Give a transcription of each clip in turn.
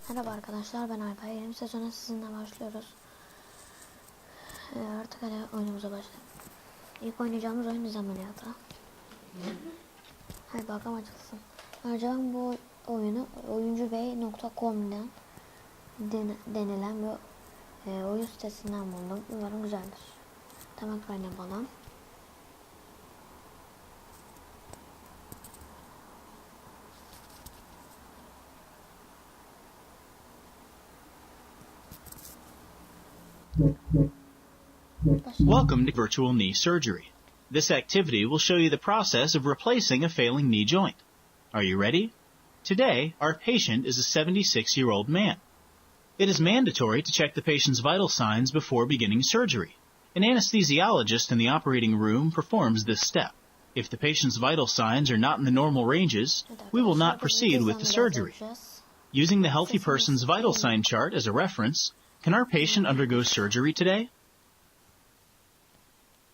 Merhaba arkadaşlar, ben Alper. Yeni sezona sizinle başlıyoruz. Artık hadi oyunumuza başlayalım. İlk oynayacağımız oyun diz ameliyatı. Hadi bakalım açılsın. Önce bu oyunu oyuncubey.com'dan denilen bir oyun sitesinden buldum. Umarım güzeldir. Tam ekran yapalım. Welcome to virtual knee surgery. This activity will show you the process of replacing a failing knee joint. Are you ready? Today, our patient is a 76-year-old man. It is mandatory to check the patient's vital signs before beginning surgery. An anesthesiologist in the operating room performs this step. If the patient's vital signs are not in the normal ranges, we will not proceed with the surgery. Using the healthy person's vital sign chart as a reference, can our patient undergo surgery today?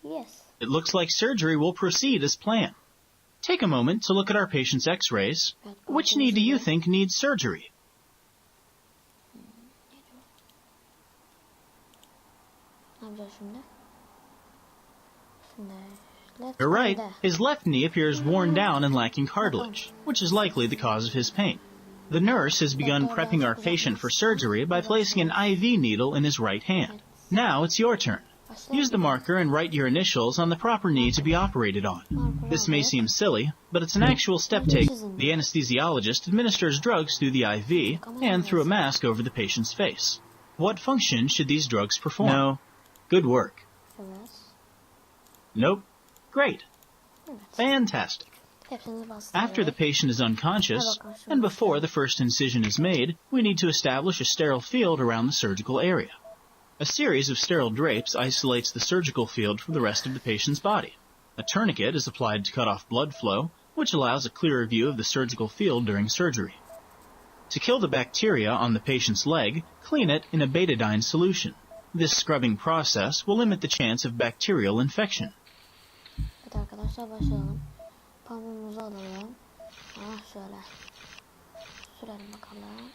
Yes. It looks like surgery will proceed as planned. Take a moment to look at our patient's x-rays. Which knee do you think needs surgery? You're right. His left knee appears worn down and lacking cartilage, which is likely the cause of his pain. The nurse has begun prepping our patient for surgery by placing an IV needle in his right hand. Now it's your turn. Use the marker and write your initials on the proper knee to be operated on. This may seem silly, but it's an actual step taken. The anesthesiologist administers drugs through the IV and through a mask over the patient's face. What function should these drugs perform? No. Good work. Nope. Great. Fantastic. After the patient is unconscious, and before the first incision is made, we need to establish a sterile field around the surgical area. A series of sterile drapes isolates the surgical field from the rest of the patient's body. A tourniquet is applied to cut off blood flow, which allows a clearer view of the surgical field during surgery. To kill the bacteria on the patient's leg, clean it in a betadine solution. This scrubbing process will limit the chance of bacterial infection. Evet arkadaşlar, başlayalım. Pamuğumuzu alalım. Şöyle sürelim bakalım.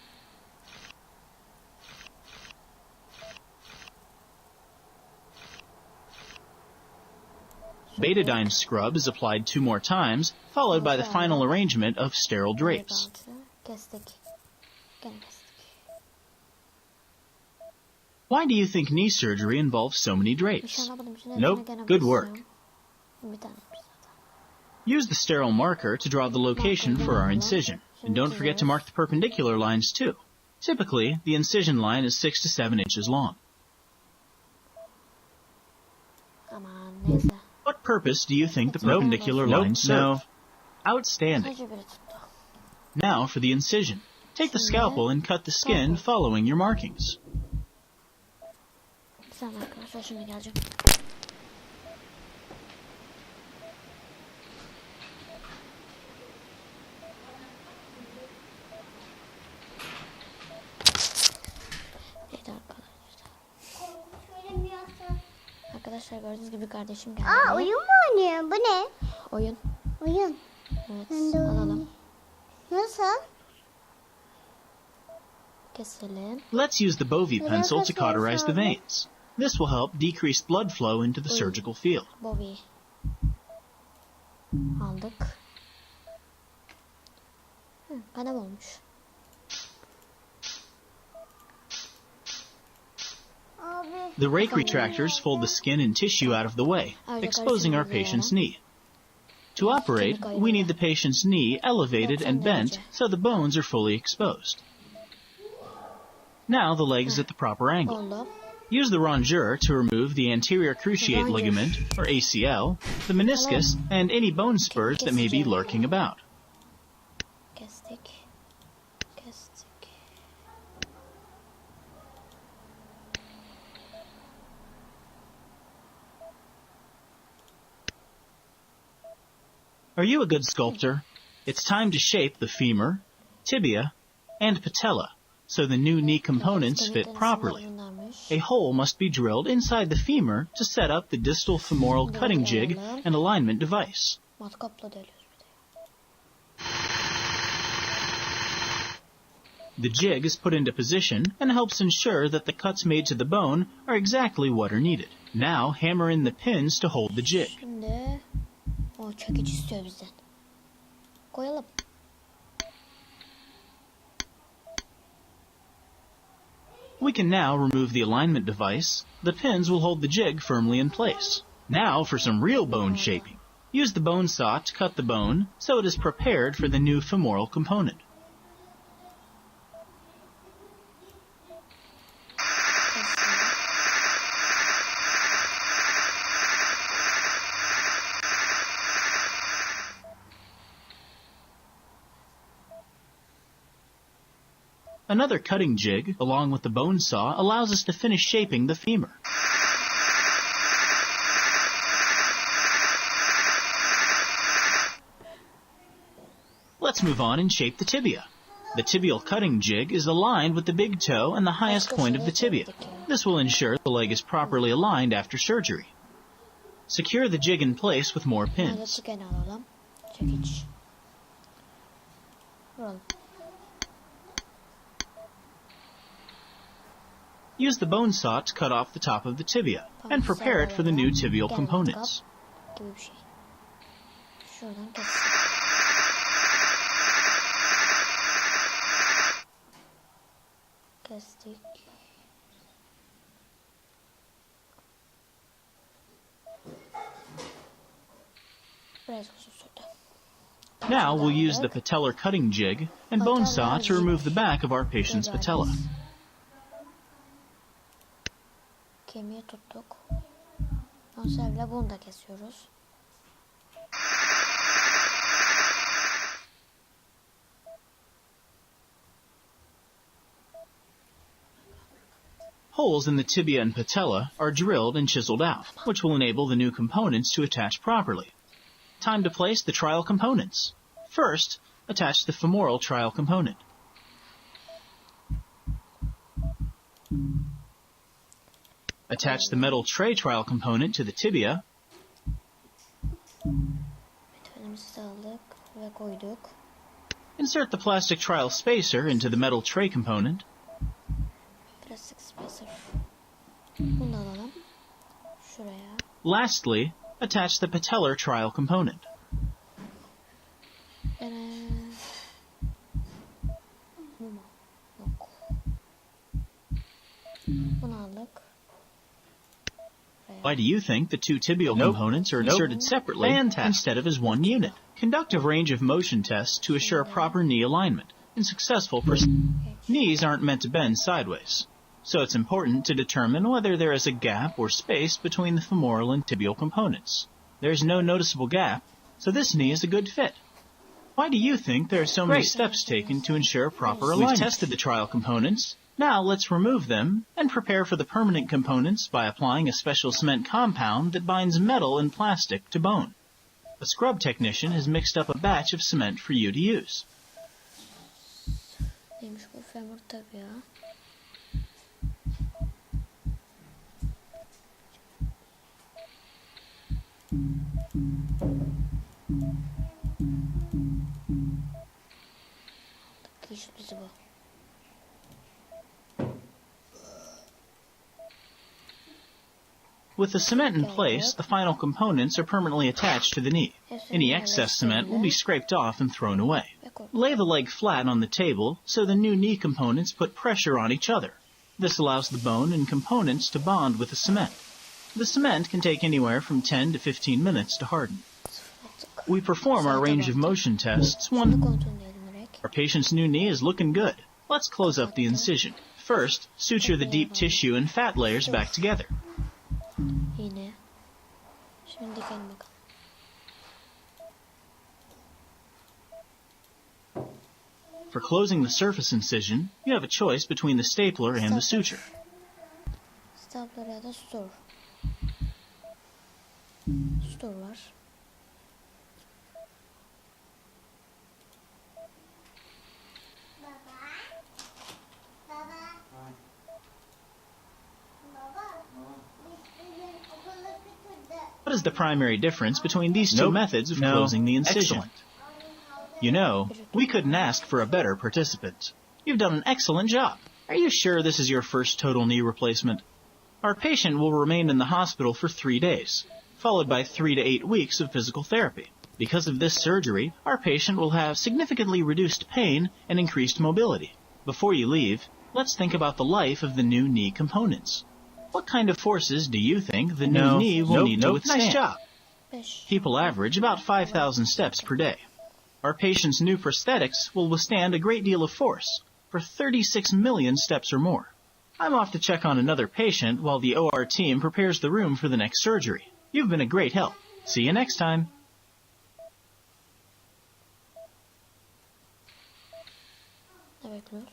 Betadine scrub is applied 2 more times, followed by the final arrangement of sterile drapes. Why do you think knee surgery involves so many drapes? Nope, good work. Use the sterile marker to draw the location for our incision, and don't forget to mark the perpendicular lines too. Typically, the incision line is 6 to 7 inches long. What purpose do you think the perpendicular lines serve? No. Outstanding. Now for the incision. Take the scalpel and cut the skin following your markings. Arkadaşlar gördüğünüz gibi kardeşim geldi. Oyun mu oynuyor? Bu ne? Oyun. Oyun. Evet, alalım. Nasıl? Keselim. Let's use the Bovie pencil to cauterize the veins. This will help decrease blood flow into the surgical field. Bovie. Aldık. Kalem olmuş. The rake retractors fold the skin and tissue out of the way, exposing our patient's knee. To operate, we need the patient's knee elevated and bent so the bones are fully exposed. Now the leg is at the proper angle. Use the rongeur to remove the anterior cruciate ligament, or ACL, the meniscus, and any bone spurs that may be lurking about. Are you a good sculptor? It's time to shape the femur, tibia, and patella so the new knee components fit properly. A hole must be drilled inside the femur to set up the distal femoral cutting jig and alignment device. The jig is put into position and helps ensure that the cuts made to the bone are exactly what are needed. Now hammer in the pins to hold the jig. Şimdi çekiç istiyor bizden. Koyalım. We can now remove the alignment device. The pins will hold the jig firmly in place. Now for some real bone shaping. Use the bone saw to cut the bone so it is prepared for the new femoral component. Another cutting jig, along with the bone saw, allows us to finish shaping the femur. Let's move on and shape the tibia. The tibial cutting jig is aligned with the big toe and the highest point of the tibia. This will ensure the leg is properly aligned after surgery. Secure the jig in place with more pins. Use the bone saw to cut off the top of the tibia and prepare it for the new tibial components. Now we'll use the patellar cutting jig and bone saw to remove the back of our patient's patella. Kemiği tuttuk. Konservle bunu da kesiyoruz. Holes in the tibia and patella are drilled and chiseled out, which will enable the new components to attach properly. Time to place the trial components. First, attach the femoral trial component. Attach the metal tray trial component to the tibia. Insert the plastic trial spacer into the metal tray component. Lastly, attach the patellar trial component. Why do you think the two tibial components are inserted separately instead of as one unit? Conduct a range of motion tests to assure proper knee alignment and successful Knees aren't meant to bend sideways, so it's important to determine whether there is a gap or space between the femoral and tibial components. There's no noticeable gap, so this knee is a good fit. Why do you think there are so many steps taken to ensure proper alignment? We've tested the trial components. Now let's remove them and prepare for the permanent components by applying a special cement compound that binds metal and plastic to bone. A scrub technician has mixed up a batch of cement for you to use. With the cement in place, the final components are permanently attached to the knee. Any excess cement will be scraped off and thrown away. Lay the leg flat on the table so the new knee components put pressure on each other. This allows the bone and components to bond with the cement. The cement can take anywhere from 10 to 15 minutes to harden. We perform our range of motion tests. Our patient's new knee is looking good. Let's close up the incision. First, suture the deep tissue and fat layers back together. For closing the surface incision, you have a choice between the stapler and the suture. Stapler ya da store. Store var. What is the primary difference between these two methods of closing the incision? Excellent. You know, we couldn't ask for a better participant. You've done an excellent job. Are you sure this is your first total knee replacement? Our patient will remain in the hospital for 3 days, followed by 3 to 8 weeks of physical therapy. Because of this surgery, our patient will have significantly reduced pain and increased mobility. Before you leave, let's think about the life of the new knee components. What kind of forces do you think the new knee will need to withstand? Nice job. People average about 5,000 steps per day. Our patient's new prosthetics will withstand a great deal of force, for 36 million steps or more. I'm off to check on another patient while the OR team prepares the room for the next surgery. You've been a great help. See you next time. Ne bekliyoruz?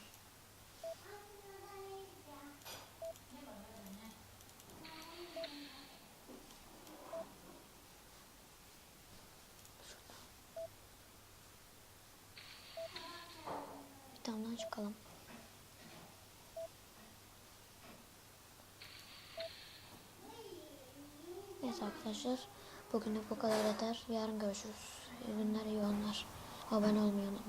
Bir tane daha çıkalım. Neyse arkadaşlar, bugünlük bu kadar yeter. Yarın görüşürüz. İyi günler, iyi oyunlar. Abone olmayı unutmayın.